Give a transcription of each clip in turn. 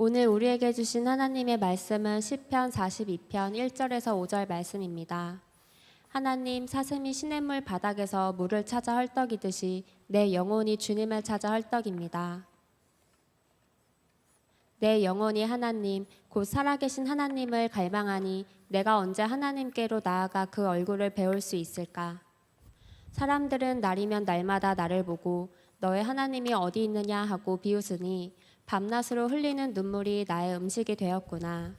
오늘 우리에게 주신 하나님의 말씀은 시편 42편 1절에서 5절 말씀입니다. 하나님, 사슴이 시냇물 바닥에서 물을 찾아 헐떡이듯이 내 영혼이 주님을 찾아 헐떡입니다. 내 영혼이 하나님, 곧 살아계신 하나님을 갈망하니 내가 언제 하나님께로 나아가 그 얼굴을 배울 수 있을까? 사람들은 날이면 날마다 나를 보고 너의 하나님이 어디 있느냐 하고 비웃으니 밤낮으로 흘리는 눈물이 나의 음식이 되었구나.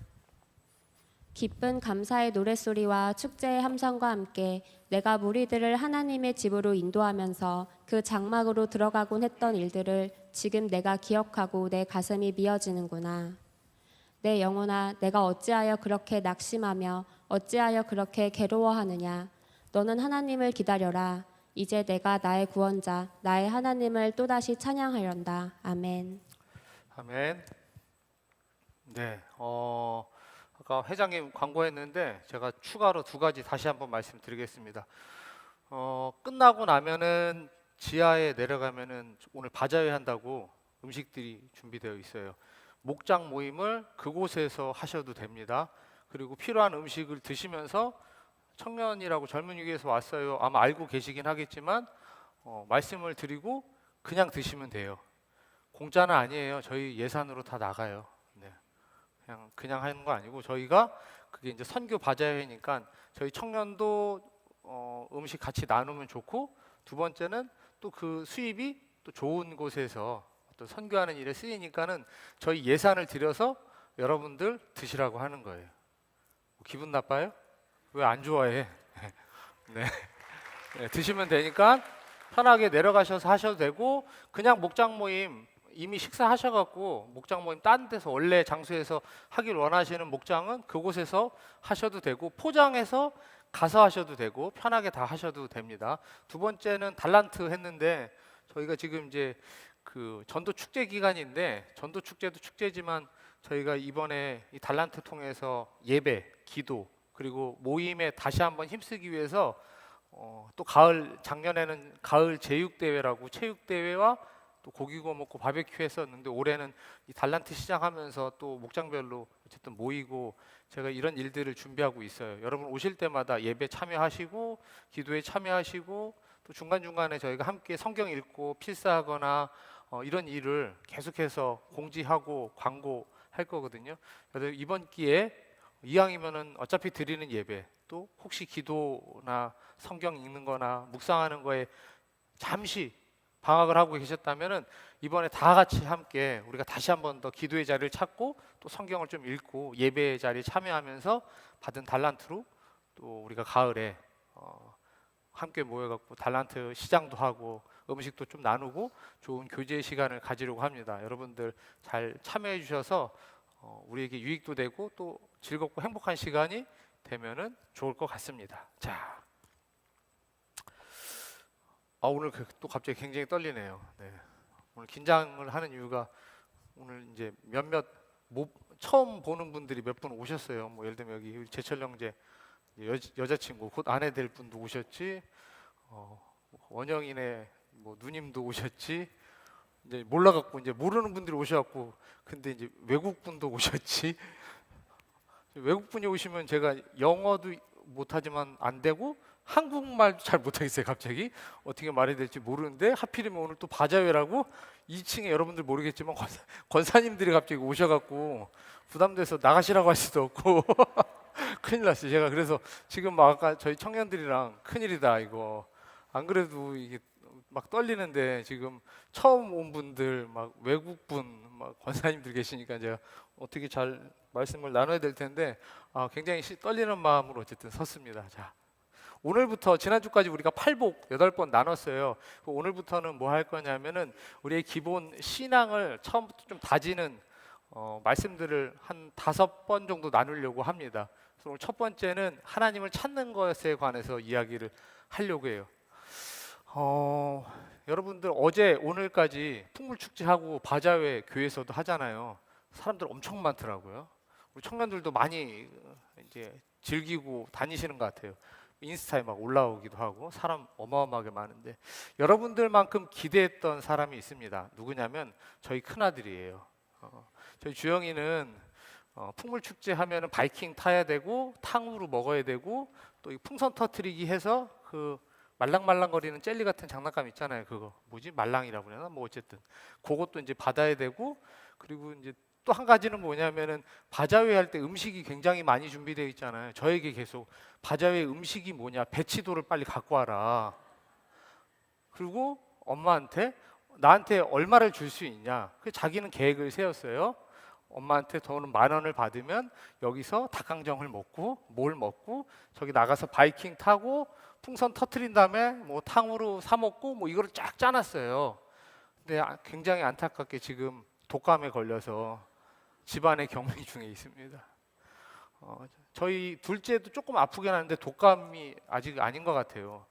기쁜 감사의 노랫소리와 축제의 함성과 함께 내가 무리들을 하나님의 집으로 인도하면서 그 장막으로 들어가곤 했던 일들을 지금 내가 기억하고 내 가슴이 미어지는구나. 내 영혼아, 내가 어찌하여 그렇게 낙심하며 어찌하여 그렇게 괴로워하느냐. 너는 하나님을 기다려라. 이제 내가 나의 구원자, 나의 하나님을 또다시 찬양하련다. 아멘. 아멘. 네, 아까 회장님 광고했는데 제가 추가로 두 가지 다시 한번 말씀드리겠습니다. 끝나고 나면은 지하에 내려가면은 오늘 바자회 한다고 음식들이 준비되어 있어요. 목장 모임을 그곳에서 하셔도 됩니다. 그리고 필요한 음식을 드시면서 청년이라고 젊은이에서 왔어요. 아마 알고 계시긴 하겠지만 말씀을 드리고 그냥 드시면 돼요. 공짜는 아니에요. 저희 예산으로 다 나가요. 네. 그냥 하는 거 아니고 저희가 그게 이제 선교 바자회니까 저희 청년도 음식 같이 나누면 좋고, 두 번째는 또 그 수입이 또 좋은 곳에서 또 선교하는 일에 쓰이니까는 저희 예산을 들여서 여러분들 드시라고 하는 거예요. 기분 나빠요? 왜 안 좋아해? 네. 네, 드시면 되니까 편하게 내려가셔서 하셔도 되고, 그냥 목장 모임 이미 식사하셔갖고 목장 모임 딴 데서 원래 장소에서 하길 원하시는 목장은 그곳에서 하셔도 되고, 포장해서 가서 하셔도 되고, 편하게 다 하셔도 됩니다. 두 번째는 달란트 했는데 저희가 지금 이제 그 전도 축제 기간인데, 전도 축제도 축제지만 저희가 이번에 이 달란트 통해서 예배, 기도, 그리고 모임에 다시 한번 힘쓰기 위해서 또 가을, 작년에는 가을 제육대회라고 체육대회와 또 고기 구워 먹고 바베큐 했었는데, 올해는 이 달란트 시작하면서 또 목장별로 어쨌든 모이고 제가 이런 일들을 준비하고 있어요. 여러분 오실 때마다 예배 참여하시고 기도에 참여하시고, 또 중간중간에 저희가 함께 성경 읽고 필사하거나 이런 일을 계속해서 공지하고 광고할 거거든요. 그래서 이번 기회에 이왕이면은 어차피 드리는 예배, 또 혹시 기도나 성경 읽는 거나 묵상하는 거에 잠시 방학을 하고 계셨다면은 이번에 다 같이 함께 우리가 다시 한번 더 기도의 자리를 찾고 또 성경을 좀 읽고 예배의 자리에 참여하면서 받은 달란트로 또 우리가 가을에 함께 모여갖고 달란트 시장도 하고 음식도 좀 나누고 좋은 교제 시간을 가지려고 합니다. 여러분들 잘 참여해 주셔서 우리에게 유익도 되고 또 즐겁고 행복한 시간이 되면은 좋을 것 같습니다. 자, 오늘 또 갑자기 굉장히 떨리네요. 네. 오늘 긴장을 하는 이유가 오늘 이제 몇몇 처음 보는 분들이 몇 분 오셨어요. 뭐 예를 들면 여기 제철 형제 여자친구 곧 아내 될 분도 오셨지, 원영이네 뭐 누님도 오셨지, 이제 몰라갖고 이제 모르는 분들이 오셔갖고, 근데 이제 외국 분도 오셨지. 외국 분이 오시면 제가 영어도 못하지만 안 되고 한국말도 잘 못하겠어요. 갑자기 어떻게 말해야 될지 모르는데, 하필이면 오늘 또 바자회라고 2층에 여러분들 모르겠지만 권사님들이 갑자기 오셔갖고 부담돼서 나가시라고 할 수도 없고 큰일 났어요. 제가 그래서 지금 막 아까 저희 청년들이랑 큰일이다 이거, 안 그래도 이게 막 떨리는데 지금 처음 온 분들 막 외국분 막 권사님들 계시니까 제가 어떻게 잘 말씀을 나눠야 될 텐데 굉장히 떨리는 마음으로 어쨌든 섰습니다. 자, 오늘부터 지난주까지 우리가 8복 8번 나눴어요. 오늘부터는 뭐 할 거냐면은 우리의 기본 신앙을 처음부터 좀 다지는 말씀들을 한 5번 정도 나누려고 합니다. 그래서 오늘 첫 번째는 하나님을 찾는 것에 관해서 이야기를 하려고 해요. 여러분들 어제 오늘까지 풍물축제하고 바자회 교회에서도 하잖아요. 사람들 엄청 많더라고요. 우리 청년들도 많이 이제 즐기고 다니시는 것 같아요. 인스타에 막 올라오기도 하고 사람 어마어마하게 많은데, 여러분들만큼 기대했던 사람이 있습니다. 누구냐면 저희 큰아들이에요. 저희 주영이는 풍물 축제 하면은 바이킹 타야 되고 탕후루 먹어야 되고 또 이 풍선 터트리기 해서 그 말랑말랑거리는 젤리 같은 장난감 있잖아요. 그거 뭐지? 말랑이라고 그러나? 뭐 어쨌든 그것도 이제 받아야 되고, 그리고 이제 또 한 가지는 뭐냐면은 바자회 할 때 음식이 굉장히 많이 준비되어 있잖아요. 저에게 계속 바자회 음식이 뭐냐? 배치도를 빨리 갖고 와라. 그리고 엄마한테 나한테 얼마를 줄 수 있냐? 그 자기는 계획을 세웠어요. 엄마한테 돈은 10,000원을 받으면 여기서 닭강정을 먹고 뭘 먹고 저기 나가서 바이킹 타고 풍선 터트린 다음에 뭐 탕후루 사 먹고 뭐 이거를 쫙 짜놨어요. 근데 굉장히 안타깝게 지금 독감에 걸려서 집안에 격리 중에 있습니다. 저희 둘째도 조금 아프긴 하는데 독감이 아직 아닌 것 같아요.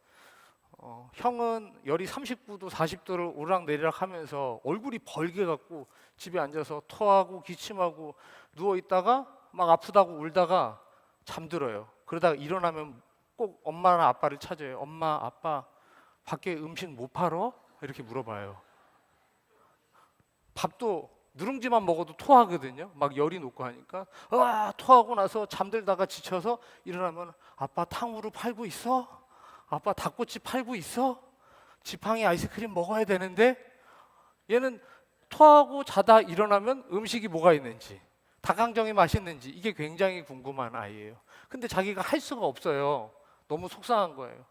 형은 열이 39도, 40도를 오르락내리락 하면서 얼굴이 벌게 갖고 집에 앉아서 토하고 기침하고 누워 있다가 막 아프다고 울다가 잠들어요. 그러다가 일어나면 꼭 엄마나 아빠를 찾아요. 엄마, 아빠, 밖에 음식 못 팔어? 이렇게 물어봐요. 밥도 누룽지만 먹어도 토하거든요. 막 열이 높고 하니까 토하고 나서 잠들다가 지쳐서 일어나면 아빠 탕후루 팔고 있어? 아빠 닭꼬치 팔고 있어? 지팡이 아이스크림 먹어야 되는데. 얘는 토하고 자다 일어나면 음식이 뭐가 있는지, 닭강정이 맛있는지 이게 굉장히 궁금한 아이예요. 근데 자기가 할 수가 없어요. 너무 속상한 거예요.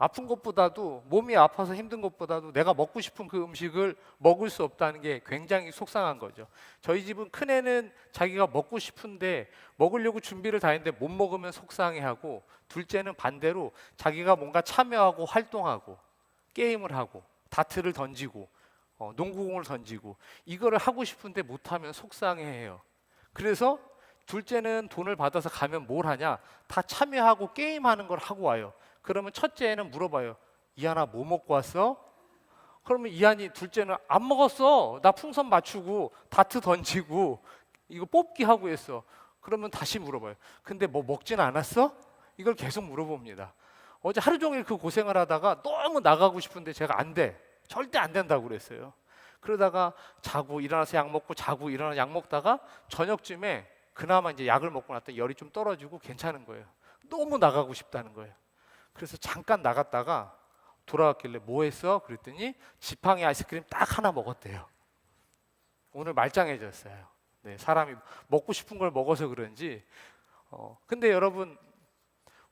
아픈 것보다도, 몸이 아파서 힘든 것보다도 내가 먹고 싶은 그 음식을 먹을 수 없다는 게 굉장히 속상한 거죠. 저희 집은 큰애는 자기가 먹고 싶은데 먹으려고 준비를 다 했는데 못 먹으면 속상해하고, 둘째는 반대로 자기가 뭔가 참여하고 활동하고 게임을 하고 다트를 던지고 농구공을 던지고 이거를 하고 싶은데 못하면 속상해해요. 그래서 둘째는 돈을 받아서 가면 뭘 하냐? 다 참여하고 게임하는 걸 하고 와요. 그러면 첫째는 물어봐요. 이한아 뭐 먹고 왔어? 그러면 이한이, 둘째는 안 먹었어. 나 풍선 맞추고 다트 던지고 이거 뽑기 하고 했어. 그러면 다시 물어봐요. 근데 뭐 먹진 않았어? 이걸 계속 물어봅니다. 어제 하루 종일 그 고생을 하다가 너무 나가고 싶은데 제가 안 돼. 절대 안 된다고 그랬어요. 그러다가 자고 일어나서 약 먹고 자고 일어나서 약 먹다가 저녁쯤에 그나마 이제 약을 먹고 났더니 열이 좀 떨어지고 괜찮은 거예요. 너무 나가고 싶다는 거예요. 그래서 잠깐 나갔다가 돌아왔길래 뭐 했어? 그랬더니 지팡이 아이스크림 딱 하나 먹었대요. 오늘 말짱해졌어요. 네, 사람이 먹고 싶은 걸 먹어서 그런지. 근데 여러분,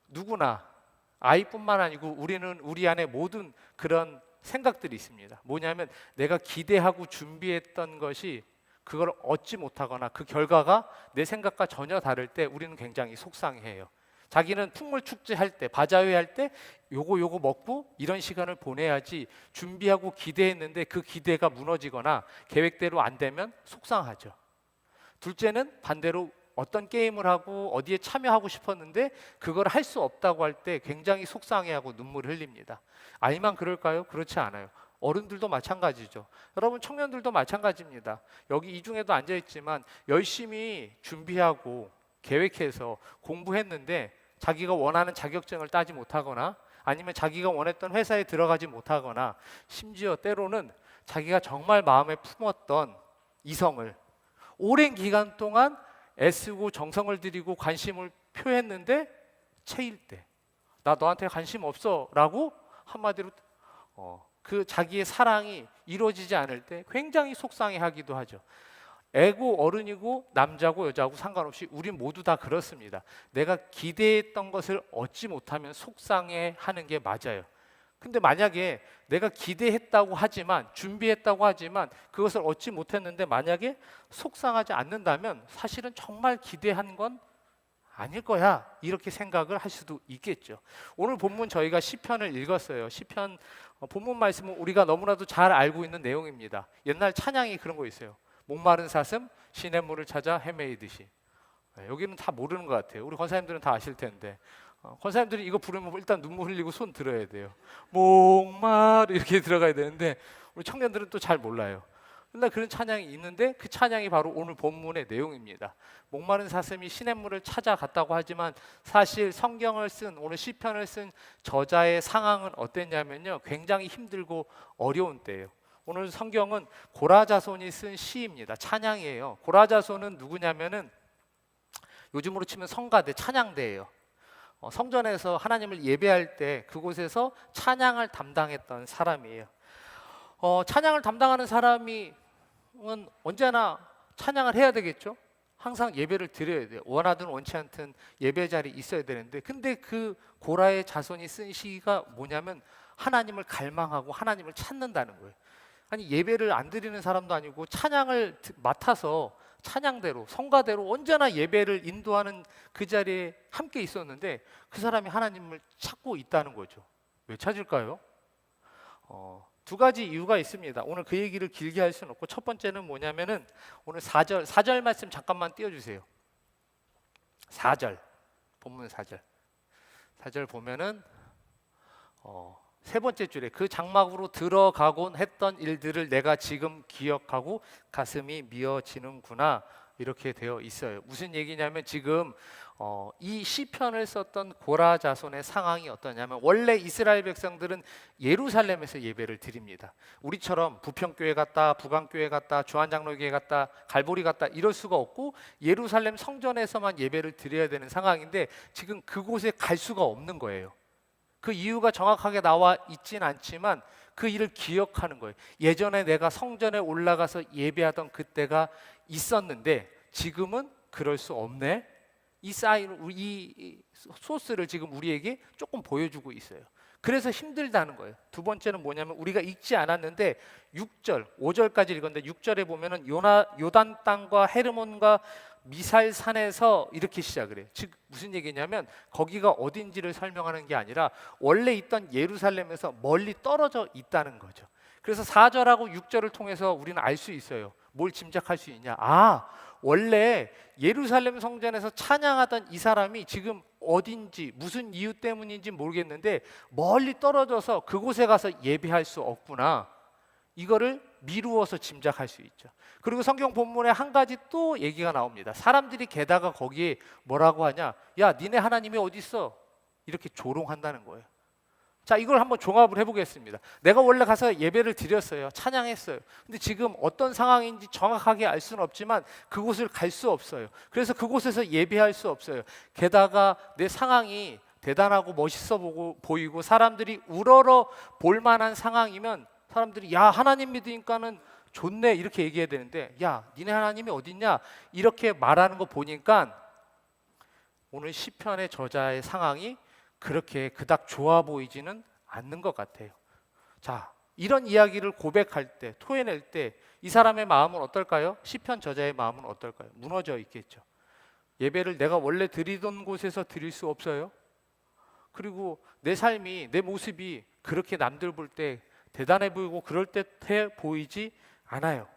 누구나 아이뿐만 아니고 우리는 우리 안에 모든 그런 생각들이 있습니다. 뭐냐면 내가 기대하고 준비했던 것이 그걸 얻지 못하거나 그 결과가 내 생각과 전혀 다를 때 우리는 굉장히 속상해해요. 자기는 풍물 축제 할 때, 바자회 할 때 요거 먹고 이런 시간을 보내야지 준비하고 기대했는데 그 기대가 무너지거나 계획대로 안 되면 속상하죠. 둘째는 반대로 어떤 게임을 하고 어디에 참여하고 싶었는데 그걸 할 수 없다고 할 때 굉장히 속상해하고 눈물을 흘립니다. 아이만 그럴까요? 그렇지 않아요. 어른들도 마찬가지죠. 여러분, 청년들도 마찬가지입니다. 여기 이 중에도 앉아있지만 열심히 준비하고 계획해서 공부했는데 자기가 원하는 자격증을 따지 못하거나 아니면 자기가 원했던 회사에 들어가지 못하거나 심지어 때로는 자기가 정말 마음에 품었던 이성을 오랜 기간 동안 애쓰고 정성을 들이고 관심을 표했는데 채일 때, 나 너한테 관심 없어 라고 한마디로 그 자기의 사랑이 이루어지지 않을 때 굉장히 속상해하기도 하죠. 애고 어른이고 남자고 여자고 상관없이 우린 모두 다 그렇습니다. 내가 기대했던 것을 얻지 못하면 속상해하는 게 맞아요. 근데 만약에 내가 기대했다고 하지만, 준비했다고 하지만 그것을 얻지 못했는데 만약에 속상하지 않는다면 사실은 정말 기대한 건 아닐 거야, 이렇게 생각을 할 수도 있겠죠. 오늘 본문 저희가 시편을 읽었어요. 시편 본문 말씀은 우리가 너무나도 잘 알고 있는 내용입니다. 옛날 찬양이 그런 거 있어요. 목마른 사슴 시냇물을 찾아 헤매이듯이. 여기는 다 모르는 것 같아요. 우리 권사님들은 다 아실 텐데, 권사님들이 이거 부르면 일단 눈물 흘리고 손 들어야 돼요. 목마르 이렇게 들어가야 되는데 우리 청년들은 또 잘 몰라요. 근데 그런 찬양이 있는데 그 찬양이 바로 오늘 본문의 내용입니다. 목마른 사슴이 시냇물을 찾아갔다고 하지만 사실 성경을 쓴, 오늘 시편을 쓴 저자의 상황은 어땠냐면요, 굉장히 힘들고 어려운 때예요. 오늘 성경은 고라자손이 쓴 시입니다. 찬양이에요. 고라자손은 누구냐면은 요즘으로 치면 성가대, 찬양대예요. 성전에서 하나님을 예배할 때 그곳에서 찬양을 담당했던 사람이에요. 찬양을 담당하는 사람이 언제나 찬양을 해야 되겠죠. 항상 예배를 드려야 돼요. 원하든 원치 않든 예배 자리에 있어야 되는데, 근데 그 고라의 자손이 쓴 시가 뭐냐면 하나님을 갈망하고 하나님을 찾는다는 거예요. 아니, 예배를 안 드리는 사람도 아니고 찬양을 맡아서 찬양대로 성가대로 언제나 예배를 인도하는 그 자리에 함께 있었는데 그 사람이 하나님을 찾고 있다는 거죠. 왜 찾을까요? 두 가지 이유가 있습니다. 오늘 그 얘기를 길게 할 수는 없고, 첫 번째는 뭐냐면은 오늘 4절 말씀 잠깐만 띄워주세요. 4절, 본문 4절 보면은 세 번째 줄에 그 장막으로 들어가곤 했던 일들을 내가 지금 기억하고 가슴이 미어지는구나, 이렇게 되어 있어요. 무슨 얘기냐면 지금 이 시편을 썼던 고라 자손의 상황이 어떠냐면, 원래 이스라엘 백성들은 예루살렘에서 예배를 드립니다. 우리처럼 부평교회 갔다 북안교회 갔다 주한장로교회 갔다 갈보리 갔다 이럴 수가 없고 예루살렘 성전에서만 예배를 드려야 되는 상황인데 지금 그곳에 갈 수가 없는 거예요. 그 이유가 정확하게 나와 있진 않지만 그 일을 기억하는 거예요. 예전에 내가 성전에 올라가서 예배하던 그때가 있었는데 지금은 그럴 수 없네. 이 소스를 지금 우리에게 조금 보여주고 있어요. 그래서 힘들다는 거예요. 두 번째는 뭐냐면, 우리가 읽지 않았는데 6절, 5절까지 읽었는데 6절에 보면은 요단 땅과 헤르몬과 미살 산에서 이렇게 시작을 해요. 즉 무슨 얘기냐면 거기가 어딘지를 설명하는 게 아니라 원래 있던 예루살렘에서 멀리 떨어져 있다는 거죠. 그래서 4절하고 6절을 통해서 우리는 알 수 있어요. 뭘 짐작할 수 있냐? 원래 예루살렘 성전에서 찬양하던 이 사람이 지금 어딘지 무슨 이유 때문인지 모르겠는데 멀리 떨어져서 그곳에 가서 예배할 수 없구나, 이거를 미루어서 짐작할 수 있죠. 그리고 성경 본문에 한 가지 또 얘기가 나옵니다. 사람들이 게다가 거기에 뭐라고 하냐, 야 니네 하나님이 어디 있어, 이렇게 조롱한다는 거예요. 자, 이걸 한번 종합을 해보겠습니다. 내가 원래 가서 예배를 드렸어요. 찬양했어요. 근데 지금 어떤 상황인지 정확하게 알 수는 없지만 그곳을 갈 수 없어요. 그래서 그곳에서 예배할 수 없어요. 게다가 내 상황이 대단하고 멋있어 보이고 사람들이 우러러 볼 만한 상황이면 사람들이 야 하나님 믿으니까는 좋네, 이렇게 얘기해야 되는데 야 니네 하나님이 어딨냐, 이렇게 말하는 거 보니까 오늘 시편의 저자의 상황이 그렇게 그닥 좋아 보이지는 않는 것 같아요. 자, 이런 이야기를 고백할 때, 토해낼 때 이 사람의 마음은 어떨까요? 시편 저자의 마음은 어떨까요? 무너져 있겠죠. 예배를 내가 원래 드리던 곳에서 드릴 수 없어요. 그리고 내 삶이, 내 모습이 그렇게 남들 볼 때 대단해 보이고 그럴듯해 보이지 않아요.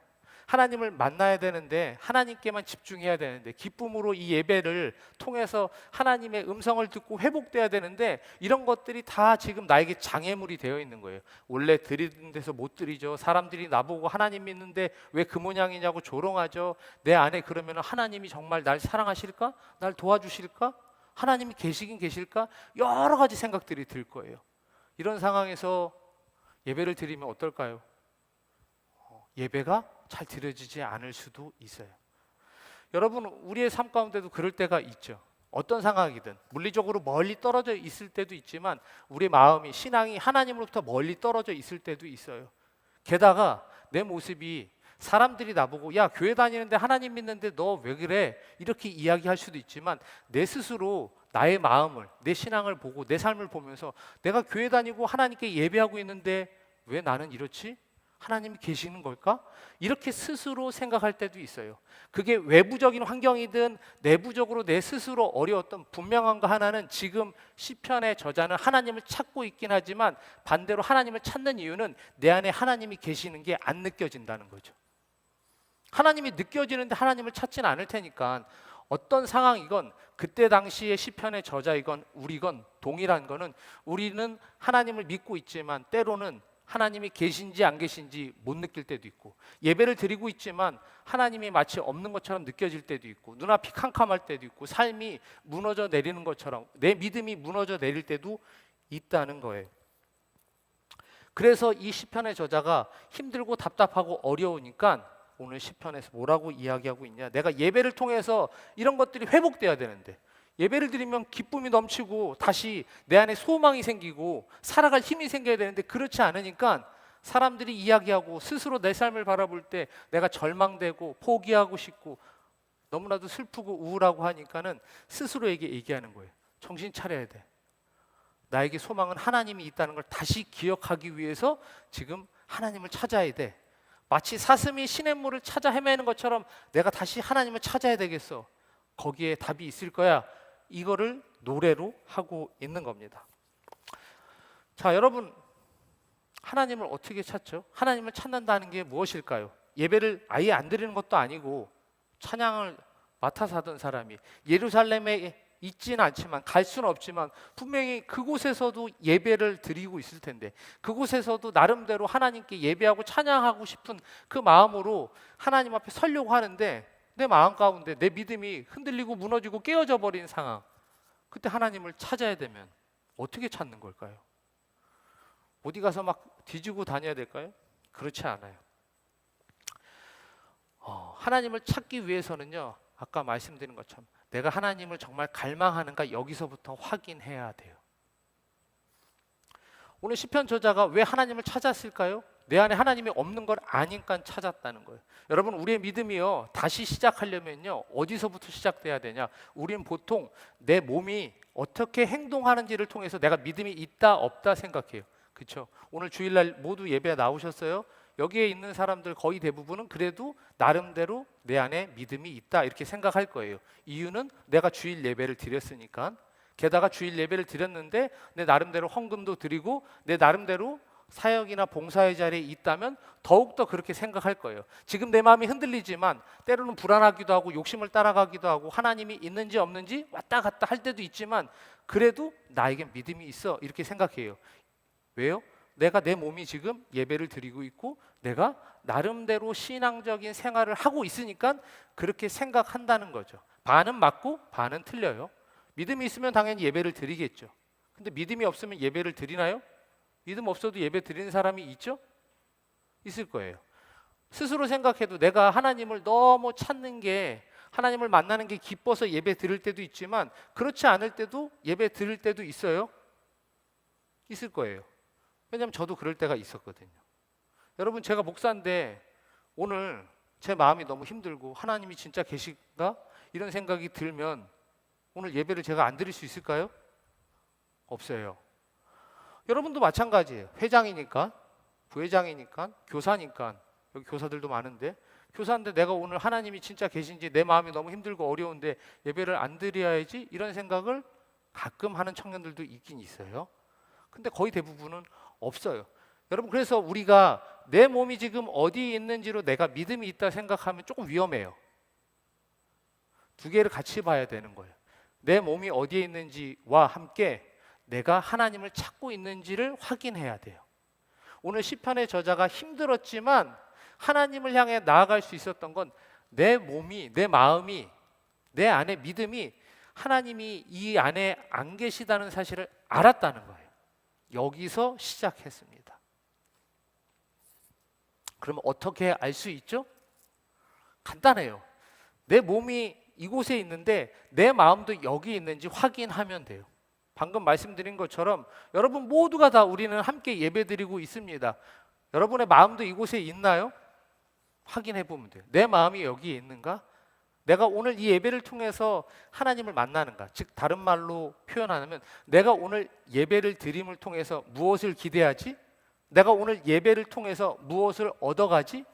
하나님을 만나야 되는데, 하나님께만 집중해야 되는데, 기쁨으로 이 예배를 통해서 하나님의 음성을 듣고 회복돼야 되는데 이런 것들이 다 지금 나에게 장애물이 되어 있는 거예요. 원래 드리는 데서 못 드리죠. 사람들이 나보고 하나님 믿는데 왜 그 모양이냐고 조롱하죠. 내 안에 그러면 하나님이 정말 날 사랑하실까? 날 도와주실까? 하나님이 계시긴 계실까? 여러 가지 생각들이 들 거예요. 이런 상황에서 예배를 드리면 어떨까요? 예배가 잘 드려지지 않을 수도 있어요. 여러분, 우리의 삶 가운데도 그럴 때가 있죠. 어떤 상황이든 물리적으로 멀리 떨어져 있을 때도 있지만 우리 마음이, 신앙이 하나님으로부터 멀리 떨어져 있을 때도 있어요. 게다가 내 모습이 사람들이 나보고 야 교회 다니는데 하나님 믿는데 너 왜 그래? 이렇게 이야기할 수도 있지만 내 스스로 나의 마음을, 내 신앙을 보고 내 삶을 보면서 내가 교회 다니고 하나님께 예배하고 있는데 왜 나는 이렇지? 하나님이 계시는 걸까? 이렇게 스스로 생각할 때도 있어요. 그게 외부적인 환경이든 내부적으로 내 스스로 어려웠던, 분명한 거 하나는 지금 시편의 저자는 하나님을 찾고 있긴 하지만 반대로 하나님을 찾는 이유는 내 안에 하나님이 계시는 게 안 느껴진다는 거죠. 하나님이 느껴지는데 하나님을 찾지는 않을 테니까 어떤 상황이건 그때 당시의 시편의 저자이건 우리건 동일한 거는 우리는 하나님을 믿고 있지만 때로는 하나님이 계신지 안 계신지 못 느낄 때도 있고, 예배를 드리고 있지만 하나님이 마치 없는 것처럼 느껴질 때도 있고, 눈앞이 캄캄할 때도 있고, 삶이 무너져 내리는 것처럼 내 믿음이 무너져 내릴 때도 있다는 거예요. 그래서 이 시편의 저자가 힘들고 답답하고 어려우니까 오늘 시편에서 뭐라고 이야기하고 있냐? 내가 예배를 통해서 이런 것들이 회복돼야 되는데, 예배를 드리면 기쁨이 넘치고 다시 내 안에 소망이 생기고 살아갈 힘이 생겨야 되는데 그렇지 않으니까 사람들이 이야기하고 스스로 내 삶을 바라볼 때 내가 절망되고 포기하고 싶고 너무나도 슬프고 우울하고 하니까는 스스로에게 얘기하는 거예요. 정신 차려야 돼. 나에게 소망은 하나님이 있다는 걸 다시 기억하기 위해서 지금 하나님을 찾아야 돼. 마치 사슴이 시냇물을 찾아 헤매는 것처럼 내가 다시 하나님을 찾아야 되겠어. 거기에 답이 있을 거야. 이거를 노래로 하고 있는 겁니다. 자, 여러분, 하나님을 어떻게 찾죠? 하나님을 찾는다는 게 무엇일까요? 예배를 아예 안 드리는 것도 아니고 찬양을 맡아서 하던 사람이 예루살렘에 있지는 않지만, 갈 수는 없지만 분명히 그곳에서도 예배를 드리고 있을 텐데, 그곳에서도 나름대로 하나님께 예배하고 찬양하고 싶은 그 마음으로 하나님 앞에 서려고 하는데 내 마음 가운데 내 믿음이 흔들리고 무너지고 깨어져 버린 상황, 그때 하나님을 찾아야 되면 어떻게 찾는 걸까요? 어디 가서 막 뒤지고 다녀야 될까요? 그렇지 않아요. 하나님을 찾기 위해서는요, 아까 말씀드린 것처럼 내가 하나님을 정말 갈망하는가 여기서부터 확인해야 돼요. 오늘 시편 저자가 왜 하나님을 찾았을까요? 내 안에 하나님이 없는 걸 아니까 찾았다는 거예요. 여러분, 우리의 믿음이요, 다시 시작하려면요 어디서부터 시작돼야 되냐? 우리는 보통 내 몸이 어떻게 행동하는지를 통해서 내가 믿음이 있다 없다 생각해요. 그렇죠? 오늘 주일날 모두 예배 나오셨어요? 여기에 있는 사람들 거의 대부분은 그래도 나름대로 내 안에 믿음이 있다 이렇게 생각할 거예요. 이유는 내가 주일 예배를 드렸으니까. 게다가 주일 예배를 드렸는데 내 나름대로 헌금도 드리고 내 나름대로 사역이나 봉사의 자리에 있다면 더욱더 그렇게 생각할 거예요. 지금 내 마음이 흔들리지만 때로는 불안하기도 하고 욕심을 따라가기도 하고 하나님이 있는지 없는지 왔다 갔다 할 때도 있지만 그래도 나에겐 믿음이 있어 이렇게 생각해요. 왜요? 내가 내 몸이 지금 예배를 드리고 있고 내가 나름대로 신앙적인 생활을 하고 있으니까 그렇게 생각한다는 거죠. 반은 맞고 반은 틀려요. 믿음이 있으면 당연히 예배를 드리겠죠. 근데 믿음이 없으면 예배를 드리나요? 믿음 없어도 예배 드리는 사람이 있죠? 있을 거예요. 스스로 생각해도 내가 하나님을 너무 찾는 게, 하나님을 만나는 게 기뻐서 예배 드릴 때도 있지만 그렇지 않을 때도 예배 드릴 때도 있어요. 있을 거예요. 왜냐하면 저도 그럴 때가 있었거든요. 여러분, 제가 목사인데 오늘 제 마음이 너무 힘들고 하나님이 진짜 계실까? 이런 생각이 들면 오늘 예배를 제가 안 드릴 수 있을까요? 없어요. 여러분도 마찬가지예요. 회장이니까, 부회장이니까, 교사니까, 여기 교사들도 많은데 교사인데 내가 오늘 하나님이 진짜 계신지 내 마음이 너무 힘들고 어려운데 예배를 안 드려야지 이런 생각을 가끔 하는 청년들도 있긴 있어요. 근데 거의 대부분은 없어요. 여러분, 그래서 우리가 내 몸이 지금 어디에 있는지로 내가 믿음이 있다 생각하면 조금 위험해요. 두 개를 같이 봐야 되는 거예요. 내 몸이 어디에 있는지와 함께 내가 하나님을 찾고 있는지를 확인해야 돼요. 오늘 시편의 저자가 힘들었지만 하나님을 향해 나아갈 수 있었던 건 내 몸이, 내 마음이, 내 안에 믿음이 하나님이 이 안에 안 계시다는 사실을 알았다는 거예요. 여기서 시작했습니다. 그러면 어떻게 알 수 있죠? 간단해요. 내 몸이 이곳에 있는데 내 마음도 여기 있는지 확인하면 돼요. 방금 말씀드린 것처럼 여러분 모두가 다 우리는 함께 예배드리고 있습니다. 여러분의 마음도 이곳에 있나요? 확인해 보면 돼요. 내 마음이 여기에 있는가? 내가 오늘 이 예배를 통해서 하나님을 만나는가? 즉 다른 말로 표현하면 내가 오늘 예배를 드림을 통해서 무엇을 기대하지? 내가 오늘 예배를 통해서 무엇을 얻어가지?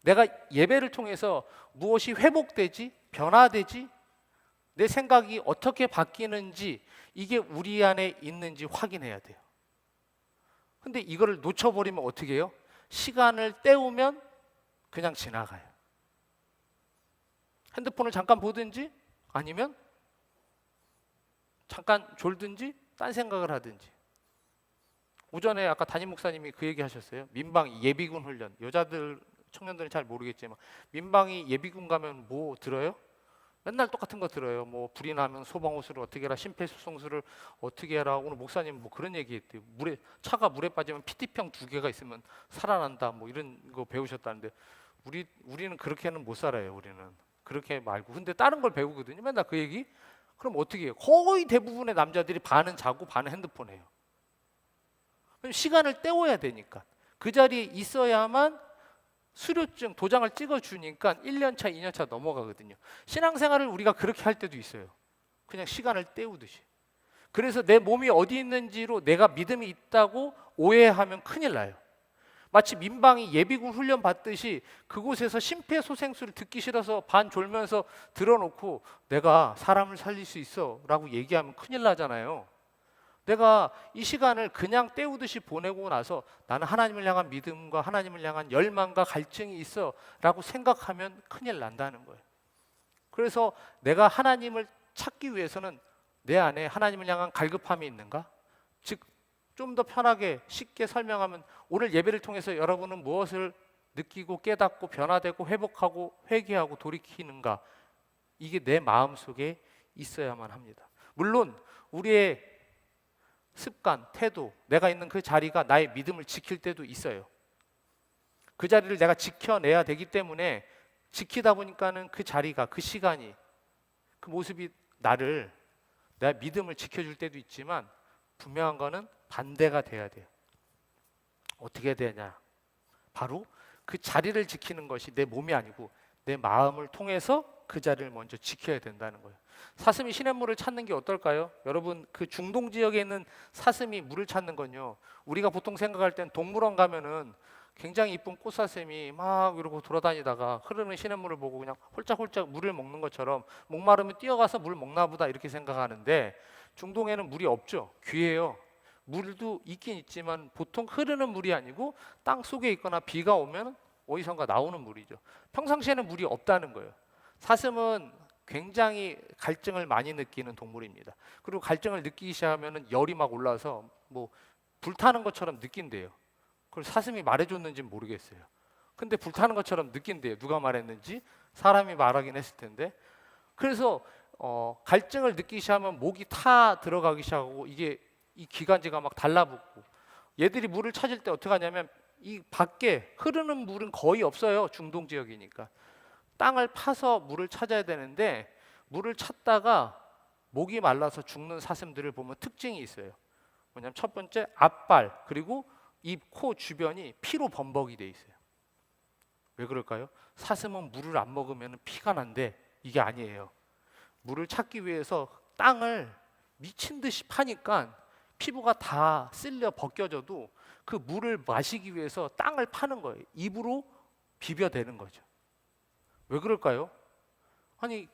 내가 예배를 통해서 무엇이 회복되지? 변화되지? 내 생각이 어떻게 바뀌는지 이게 우리 안에 있는지 확인해야 돼요. 근데 이거를 놓쳐버리면 어떻게 해요? 시간을 때우면 그냥 지나가요. 핸드폰을 잠깐 보든지 아니면 잠깐 졸든지 딴 생각을 하든지. 오전에 아까 담임 목사님이 그 얘기 하셨어요. 민방 예비군 훈련. 여자들 청년들은 잘 모르겠지만 민방위 예비군 가면 뭐 들어요? 맨날 똑같은 거 들어요. 뭐 불이 나면 소방호수를 어떻게 해라, 심폐소생술을 어떻게 해라. 오늘 목사님 뭐 그런 얘기했대요. 차가 물에 빠지면 PT병 2개가 있으면 살아난다. 뭐 이런 거 배우셨다는데 우리는 그렇게는 못 살아요. 우리는 그렇게 말고. 근데 다른 걸 배우거든요. 맨날 그 얘기. 그럼 어떻게 해요? 거의 대부분의 남자들이 반은 자고 반은 핸드폰 해요. 시간을 때워야 되니까. 그 자리에 있어야만 수료증, 도장을 찍어주니까 1년차, 2년차 넘어가거든요. 신앙생활을 우리가 그렇게 할 때도 있어요. 그냥 시간을 때우듯이. 그래서 내 몸이 어디 있는지로 내가 믿음이 있다고 오해하면 큰일 나요. 마치 민방위 예비군 훈련 받듯이 그곳에서 심폐소생술을 듣기 싫어서 반 졸면서 들어놓고 내가 사람을 살릴 수 있어 라고 얘기하면 큰일 나잖아요. 내가 이 시간을 그냥 때우듯이 보내고 나서 나는 하나님을 향한 믿음과 하나님을 향한 열망과 갈증이 있어 라고 생각하면 큰일 난다는 거예요. 그래서 내가 하나님을 찾기 위해서는 내 안에 하나님을 향한 갈급함이 있는가? 즉 좀 더 편하게 쉽게 설명하면 오늘 예배를 통해서 여러분은 무엇을 느끼고 깨닫고 변화되고 회복하고 회개하고 돌이키는가? 이게 내 마음속에 있어야만 합니다. 물론 우리의 습관, 태도, 내가 있는 그 자리가 나의 믿음을 지킬 때도 있어요. 그 자리를 내가 지켜내야 되기 때문에 지키다 보니까는 그 자리가, 그 시간이, 그 모습이 내가 믿음을 지켜줄 때도 있지만 분명한 거는 반대가 돼야 돼요. 어떻게 되냐? 바로 그 자리를 지키는 것이 내 몸이 아니고 내 마음을 통해서 그 자리를 먼저 지켜야 된다는 거예요. 사슴이 시냇물을 찾는 게 어떨까요? 여러분 그 중동 지역에 있는 사슴이 물을 찾는 건요, 우리가 보통 생각할 땐 동물원 가면은 굉장히 이쁜 꽃사슴이 막 이러고 돌아다니다가 흐르는 시냇물을 보고 그냥 홀짝홀짝 물을 먹는 것처럼 목마르면 뛰어가서 물 먹나 보다 이렇게 생각하는데, 중동에는 물이 없죠. 귀해요. 물도 있긴 있지만 보통 흐르는 물이 아니고 땅 속에 있거나 비가 오면 어디선가 나오는 물이죠. 평상시에는 물이 없다는 거예요. 사슴은 굉장히 갈증을 많이 느끼는 동물입니다. 그리고 갈증을 느끼기 시작하면 열이 막 올라서 뭐 불타는 것처럼 느낀대요. 그걸 사슴이 말해줬는지는 모르겠어요. 근데 불타는 것처럼 느낀대요. 누가 말했는지. 사람이 말하긴 했을 텐데. 그래서 갈증을 느끼기 시작하면 목이 타 들어가기 시작하고 이 기관지가 막 달라붙고, 얘들이 물을 찾을 때 어떻게 하냐면 이 밖에 흐르는 물은 거의 없어요. 중동 지역이니까. 땅을 파서 물을 찾아야 되는데 물을 찾다가 목이 말라서 죽는 사슴들을 보면 특징이 있어요. 뭐냐면 첫 번째, 앞발 그리고 입, 코 주변이 피로 범벅이 돼 있어요. 왜 그럴까요? 사슴은 물을 안 먹으면 피가 난데 이게 아니에요. 물을 찾기 위해서 땅을 미친 듯이 파니까 피부가 다 쓸려 벗겨져도 그 물을 마시기 위해서 땅을 파는 거예요. 입으로 비벼대는 거죠. 왜 그럴까요? 아니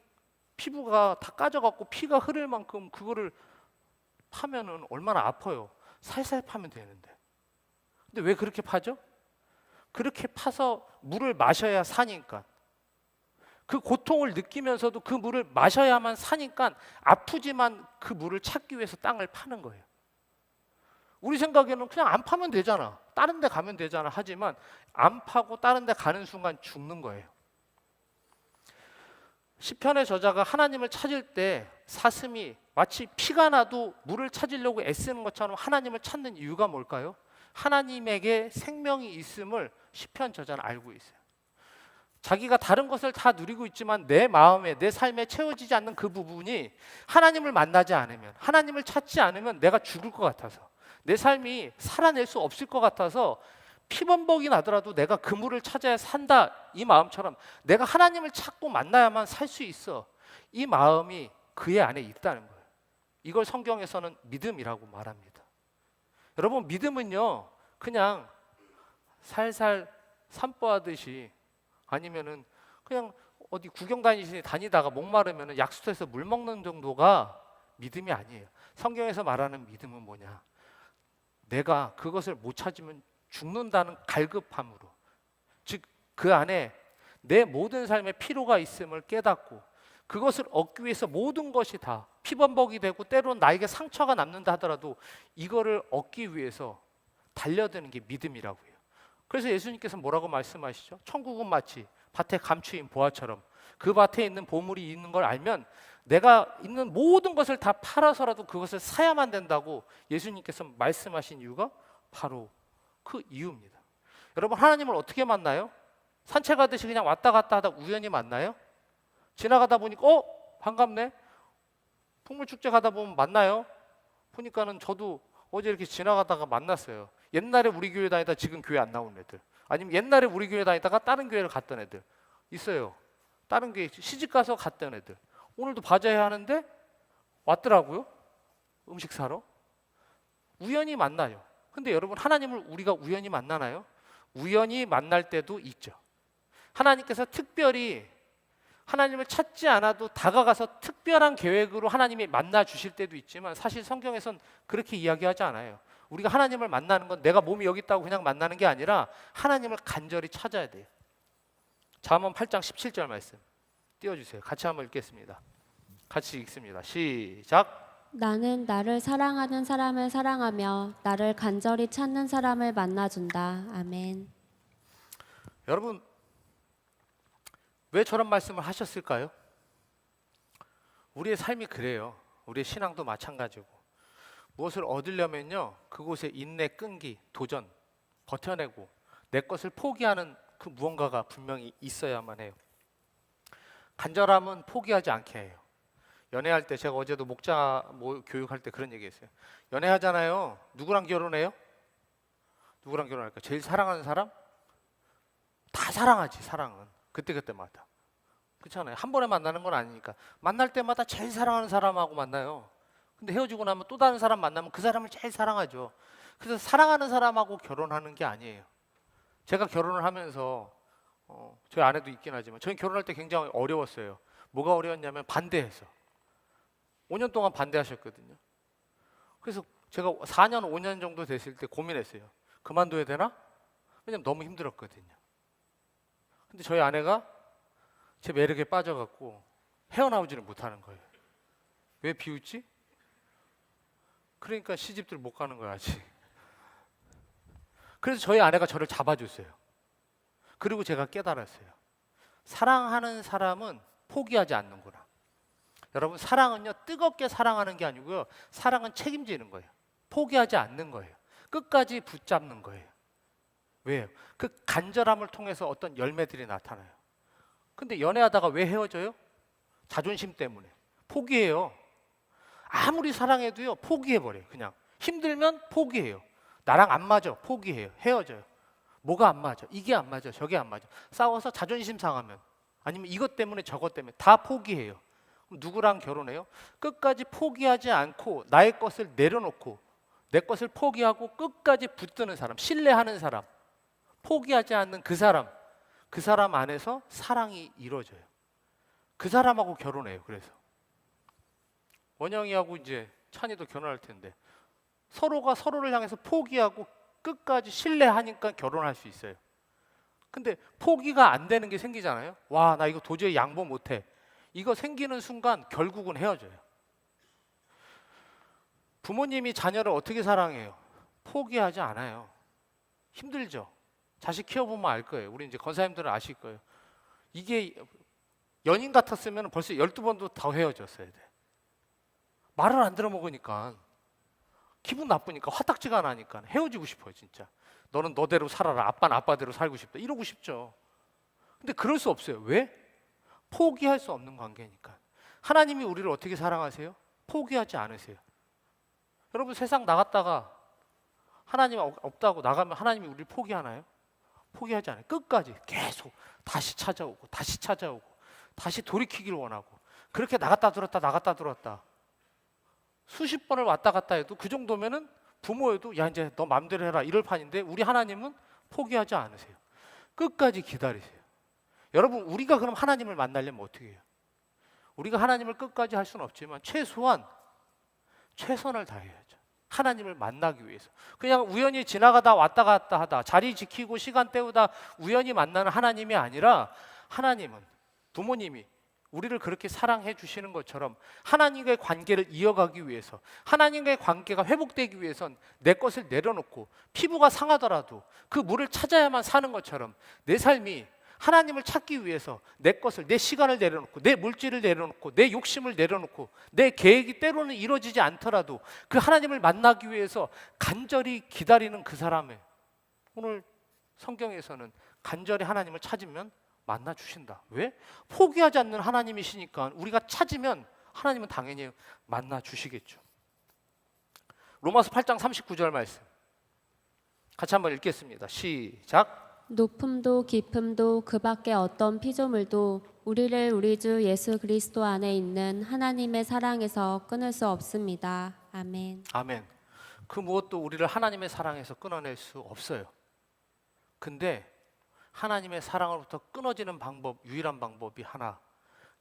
피부가 다 까져갖고 피가 흐를 만큼 그거를 파면은 얼마나 아파요. 살살 파면 되는데. 근데 왜 그렇게 파죠? 그렇게 파서 물을 마셔야 사니까. 그 고통을 느끼면서도 그 물을 마셔야만 사니까 아프지만 그 물을 찾기 위해서 땅을 파는 거예요. 우리 생각에는 그냥 안 파면 되잖아, 다른 데 가면 되잖아 하지만 안 파고 다른 데 가는 순간 죽는 거예요. 시편의 저자가 하나님을 찾을 때 사슴이 마치 피가 나도 물을 찾으려고 애쓰는 것처럼 하나님을 찾는 이유가 뭘까요? 하나님에게 생명이 있음을 시편 저자는 알고 있어요. 자기가 다른 것을 다 누리고 있지만 내 마음에, 내 삶에 채워지지 않는 그 부분이 하나님을 만나지 않으면, 하나님을 찾지 않으면 내가 죽을 것 같아서, 내 삶이 살아낼 수 없을 것 같아서 피범벅이 나더라도 내가 그물을 찾아야 산다, 이 마음처럼 내가 하나님을 찾고 만나야만 살 수 있어, 이 마음이 그의 안에 있다는 거예요. 이걸 성경에서는 믿음이라고 말합니다. 여러분, 믿음은요 그냥 살살 산보하듯이, 아니면은 그냥 어디 구경 다니다가 목마르면 약수터에서 물 먹는 정도가 믿음이 아니에요. 성경에서 말하는 믿음은 뭐냐? 내가 그것을 못 찾으면 죽는다는 갈급함으로, 즉 그 안에 내 모든 삶에 피로가 있음을 깨닫고 그것을 얻기 위해서 모든 것이 다 피범벅이 되고 때로는 나에게 상처가 남는다 하더라도 이거를 얻기 위해서 달려드는 게 믿음이라고 해요. 그래서 예수님께서 뭐라고 말씀하시죠? 천국은 마치 밭에 감추인 보화처럼 그 밭에 있는 보물이 있는 걸 알면 내가 있는 모든 것을 다 팔아서라도 그것을 사야만 된다고 예수님께서 말씀하신 이유가 바로 그 이유입니다. 여러분, 하나님을 어떻게 만나요? 산책하듯이 그냥 왔다 갔다 하다 우연히 만나요? 지나가다 보니까 반갑네? 풍물축제 가다 보면 만나요? 보니까는 저도 어제 이렇게 지나가다가 만났어요. 옛날에 우리 교회 다니다 지금 교회 안 나온 애들, 아니면 옛날에 우리 교회 다니다가 다른 교회를 갔던 애들 있어요. 다른 교회 시집 가서 갔던 애들 오늘도 바자회 하는데 왔더라고요. 음식 사러. 우연히 만나요. 근데 여러분, 하나님을 우리가 우연히 만나나요? 우연히 만날 때도 있죠. 하나님께서 특별히 하나님을 찾지 않아도 다가가서 특별한 계획으로 하나님이 만나 주실 때도 있지만, 사실 성경에선 그렇게 이야기하지 않아요. 우리가 하나님을 만나는 건 내가 몸이 여기 있다고 그냥 만나는 게 아니라 하나님을 간절히 찾아야 돼요. 잠언 8장 17절 말씀 띄워주세요. 같이 한번 읽겠습니다. 같이 읽습니다. 시작. 나는 나를 사랑하는 사람을 사랑하며 나를 간절히 찾는 사람을 만나준다. 아멘. 여러분, 왜 저런 말씀을 하셨을까요? 우리의 삶이 그래요. 우리의 신앙도 마찬가지고, 무엇을 얻으려면요, 그곳에 인내, 끈기, 도전, 버텨내고 내 것을 포기하는 그 무언가가 분명히 있어야만 해요. 간절함은 포기하지 않게 해요. 연애할 때, 제가 어제도 목자 교육할 때 그런 얘기했어요. 연애하잖아요. 누구랑 결혼해요? 누구랑 결혼할까? 제일 사랑하는 사람? 다 사랑하지. 사랑은 그때그때마다. 그렇잖아요. 한 번에 만나는 건 아니니까. 만날 때마다 제일 사랑하는 사람하고 만나요. 근데 헤어지고 나면 또 다른 사람 만나면 그 사람을 제일 사랑하죠. 그래서 사랑하는 사람하고 결혼하는 게 아니에요. 제가 결혼을 하면서 저희 아내도 있긴 하지만 저희 결혼할 때 굉장히 어려웠어요. 뭐가 어려웠냐면 반대해서 5년 동안 반대하셨거든요. 그래서 제가 4년 5년 정도 됐을 때 고민했어요. 그만둬야 되나? 왜냐면 너무 힘들었거든요. 근데 저희 아내가 제 매력에 빠져갖고 헤어나오지를 못하는 거예요. 왜 비웃지? 그러니까 시집들 못 가는 거야 아직. 그래서 저희 아내가 저를 잡아줬어요. 그리고 제가 깨달았어요. 사랑하는 사람은 포기하지 않는구나. 여러분, 사랑은요, 뜨겁게 사랑하는 게 아니고요, 사랑은 책임지는 거예요. 포기하지 않는 거예요. 끝까지 붙잡는 거예요. 왜요? 그 간절함을 통해서 어떤 열매들이 나타나요. 근데 연애하다가 왜 헤어져요? 자존심 때문에. 포기해요. 아무리 사랑해도요, 포기해버려요. 그냥 힘들면 포기해요. 나랑 안 맞아, 포기해요. 헤어져요. 뭐가 안 맞아? 이게 안 맞아, 저게 안 맞아. 싸워서 자존심 상하면, 아니면 이것 때문에 저것 때문에 다 포기해요. 그럼 누구랑 결혼해요? 끝까지 포기하지 않고 나의 것을 내려놓고 내 것을 포기하고 끝까지 붙드는 사람, 신뢰하는 사람, 포기하지 않는 그 사람 안에서 사랑이 이루어져요. 그 사람하고 결혼해요. 그래서 원영이하고 이제 찬이도 결혼할 텐데 서로가 서로를 향해서 포기하고 끝까지 신뢰하니까 결혼할 수 있어요. 근데 포기가 안 되는 게 생기잖아요. 와, 나 이거 도저히 양보 못해. 이거 생기는 순간 결국은 헤어져요. 부모님이 자녀를 어떻게 사랑해요? 포기하지 않아요. 힘들죠. 자식 키워보면 알 거예요. 우리 이제 권사님들은 아실 거예요. 이게 연인 같았으면 벌써 12번도 더 헤어졌어야 돼. 말을 안 들어먹으니까, 기분 나쁘니까, 화딱지가 나니까 헤어지고 싶어요. 진짜 너는 너대로 살아라, 아빠는 아빠대로 살고 싶다, 이러고 싶죠. 근데 그럴 수 없어요. 왜? 포기할 수 없는 관계니까. 하나님이 우리를 어떻게 사랑하세요? 포기하지 않으세요. 여러분, 세상 나갔다가 하나님 없다고 나가면 하나님이 우리를 포기하나요? 포기하지 않아요. 끝까지 계속 다시 찾아오고 다시 찾아오고 다시 돌이키길 원하고, 그렇게 나갔다 들었다 수십 번을 왔다 갔다 해도 그 정도면은 부모여도 야 이제 너 맘대로 해라 이럴 판인데, 우리 하나님은 포기하지 않으세요. 끝까지 기다리세요. 여러분, 우리가 그럼 하나님을 만나려면 어떻게 해요? 우리가 하나님을 끝까지 할 수는 없지만 최소한 최선을 다해야죠. 하나님을 만나기 위해서. 그냥 우연히 지나가다 왔다 갔다 하다 자리 지키고 시간 때우다 우연히 만나는 하나님이 아니라, 하나님은, 부모님이 우리를 그렇게 사랑해 주시는 것처럼 하나님과의 관계를 이어가기 위해서, 하나님과의 관계가 회복되기 위해선 내 것을 내려놓고 피부가 상하더라도 그 물을 찾아야만 사는 것처럼 내 삶이 하나님을 찾기 위해서 내 것을, 내 시간을 내려놓고, 내 물질을 내려놓고, 내 욕심을 내려놓고, 내 계획이 때로는 이루어지지 않더라도 그 하나님을 만나기 위해서 간절히 기다리는 그 사람의, 오늘 성경에서는 간절히 하나님을 찾으면 만나 주신다. 왜? 포기하지 않는 하나님이시니까 우리가 찾으면 하나님은 당연히 만나 주시겠죠. 로마서 8장 39절 말씀 같이 한번 읽겠습니다. 시작. 높음도 깊음도 그 밖에 어떤 피조물도 우리를 우리 주 예수 그리스도 안에 있는 하나님의 사랑에서 끊을 수 없습니다. 아멘. 아멘. 그 무엇도 우리를 하나님의 사랑에서 끊어낼 수 없어요. 근데 하나님의 사랑으로부터 끊어지는 방법, 유일한 방법이 하나.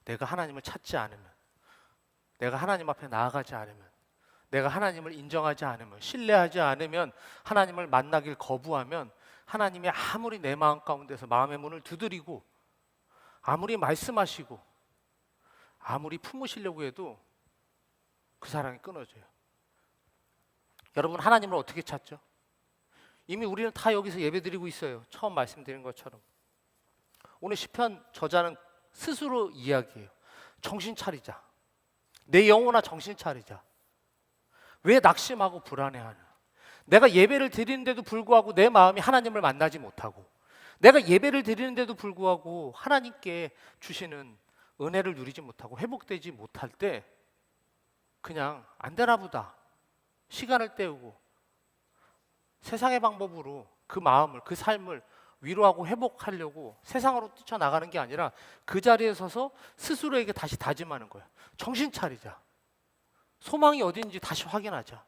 내가 하나님을 찾지 않으면, 내가 하나님 앞에 나아가지 않으면, 내가 하나님을 인정하지 않으면, 신뢰하지 않으면, 하나님을 만나길 거부하면 하나님이 아무리 내 마음 가운데서 마음의 문을 두드리고 아무리 말씀하시고 아무리 품으시려고 해도 그 사랑이 끊어져요. 여러분, 하나님을 어떻게 찾죠? 이미 우리는 다 여기서 예배드리고 있어요. 처음 말씀드린 것처럼. 오늘 시편 저자는 스스로 이야기해요. 정신 차리자. 내 영혼아 정신 차리자. 왜 낙심하고 불안해하냐? 내가 예배를 드리는데도 불구하고 내 마음이 하나님을 만나지 못하고, 내가 예배를 드리는데도 불구하고 하나님께 주시는 은혜를 누리지 못하고 회복되지 못할 때 그냥 안 되나 보다 시간을 때우고 세상의 방법으로 그 마음을, 그 삶을 위로하고 회복하려고 세상으로 뛰쳐나가는 게 아니라 그 자리에 서서 스스로에게 다시 다짐하는 거예요. 정신 차리자. 소망이 어딘지 다시 확인하자.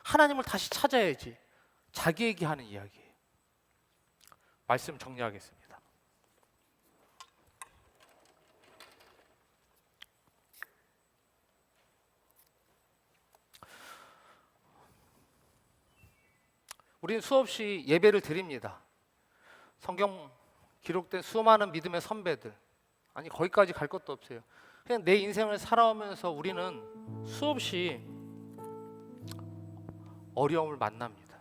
하나님을 다시 찾아야지. 자기에게 하는 이야기예요. 말씀 정리하겠습니다. 우리는 수없이 예배를 드립니다. 성경 기록된 수많은 믿음의 선배들, 아니 거기까지 갈 것도 없어요. 그냥 내 인생을 살아오면서 우리는 수없이 어려움을 만납니다.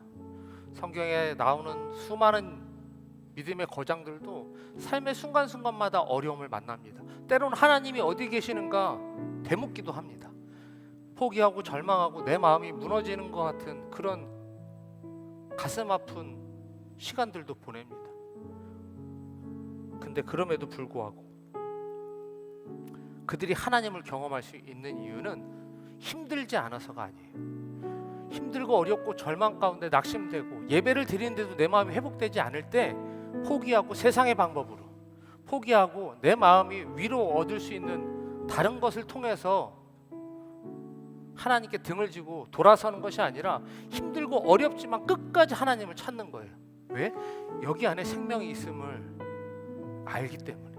성경에 나오는 수많은 믿음의 거장들도 삶의 순간순간마다 어려움을 만납니다. 때로는 하나님이 어디 계시는가 되묻기도 합니다. 포기하고 절망하고 내 마음이 무너지는 것 같은 그런 가슴 아픈 시간들도 보냅니다. 근데 그럼에도 불구하고 그들이 하나님을 경험할 수 있는 이유는 힘들지 않아서가 아니에요. 힘들고 어렵고 절망 가운데 낙심되고 예배를 드리는데도 내 마음이 회복되지 않을 때 포기하고 세상의 방법으로 포기하고 내 마음이 위로 얻을 수 있는 다른 것을 통해서 하나님께 등을 지고 돌아서는 것이 아니라 힘들고 어렵지만 끝까지 하나님을 찾는 거예요. 왜? 여기 안에 생명이 있음을 알기 때문에.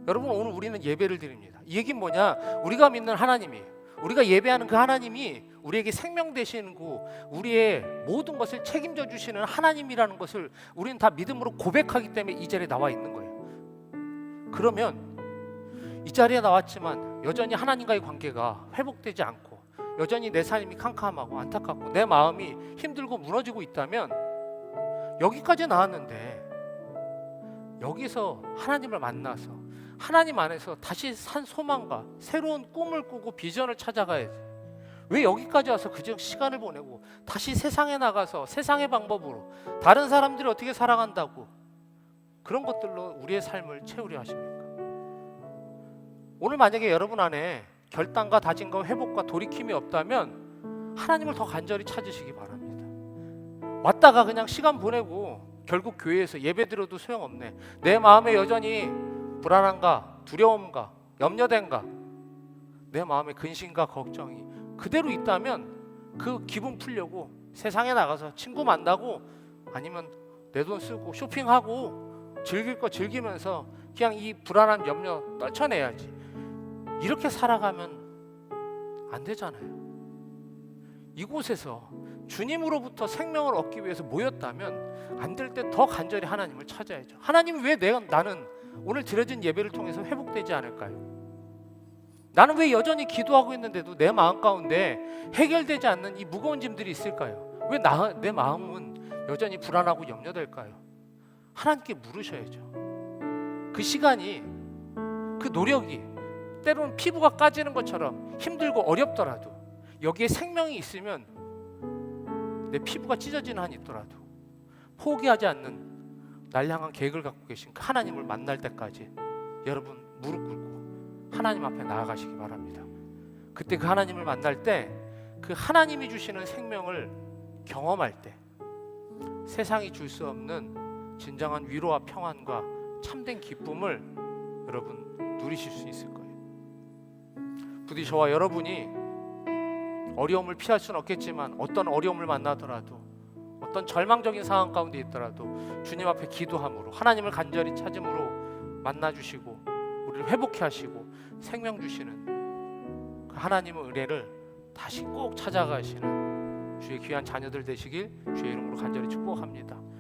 여러분, 오늘 우리는 예배를 드립니다. 이 얘기는 뭐냐? 우리가 믿는 하나님이, 우리가 예배하는 그 하나님이 우리에게 생명 되시고 우리의 모든 것을 책임져 주시는 하나님이라는 것을 우리는 다 믿음으로 고백하기 때문에 이 자리에 나와 있는 거예요. 그러면 이 자리에 나왔지만 여전히 하나님과의 관계가 회복되지 않고 여전히 내 삶이 캄캄하고 안타깝고 내 마음이 힘들고 무너지고 있다면 여기까지 나왔는데 여기서 하나님을 만나서 하나님 안에서 다시 산 소망과 새로운 꿈을 꾸고 비전을 찾아가야지. 왜 여기까지 와서 그저 시간을 보내고 다시 세상에 나가서 세상의 방법으로 다른 사람들이 어떻게 살아간다고 그런 것들로 우리의 삶을 채우려 하십니까? 오늘 만약에 여러분 안에 결단과 다짐과 회복과 돌이킴이 없다면 하나님을 더 간절히 찾으시기 바랍니다. 왔다가 그냥 시간 보내고 결국 교회에서 예배드려도 소용없네. 내 마음에 여전히 불안함과 두려움과 염려됨과 내 마음의 근심과 걱정이 그대로 있다면 그 기분 풀려고 세상에 나가서 친구 만나고 아니면 내 돈 쓰고 쇼핑하고 즐길 거 즐기면서 그냥 이 불안한 염려 떨쳐내야지. 이렇게 살아가면 안 되잖아요. 이곳에서 주님으로부터 생명을 얻기 위해서 모였다면 안 될 때 더 간절히 하나님을 찾아야죠. 하나님, 왜 나는 오늘 드려진 예배를 통해서 회복되지 않을까요? 나는 왜 여전히 기도하고 있는데도 내 마음 가운데 해결되지 않는 이 무거운 짐들이 있을까요? 왜 내 마음은 여전히 불안하고 염려될까요? 하나님께 물으셔야죠. 그 시간이, 그 노력이 때로는 피부가 까지는 것처럼 힘들고 어렵더라도 여기에 생명이 있으면 내 피부가 찢어지는 한이 있더라도 포기하지 않는 날 향한 계획을 갖고 계신 그 하나님을 만날 때까지 여러분 무릎 꿇고 하나님 앞에 나아가시기 바랍니다. 그때 그 하나님을 만날 때 그 하나님이 주시는 생명을 경험할 때 세상이 줄 수 없는 진정한 위로와 평안과 참된 기쁨을 여러분 누리실 수 있을 거예요. 부디 저와 여러분이 어려움을 피할 수는 없겠지만 어떤 어려움을 만나더라도 어떤 절망적인 상황 가운데 있더라도 주님 앞에 기도함으로 하나님을 간절히 찾음으로 만나주시고 우리를 회복해 하시고 생명 주시는 그 하나님의 은혜를 다시 꼭 찾아가시는 주의 귀한 자녀들 되시길 주의 이름으로 간절히 축복합니다.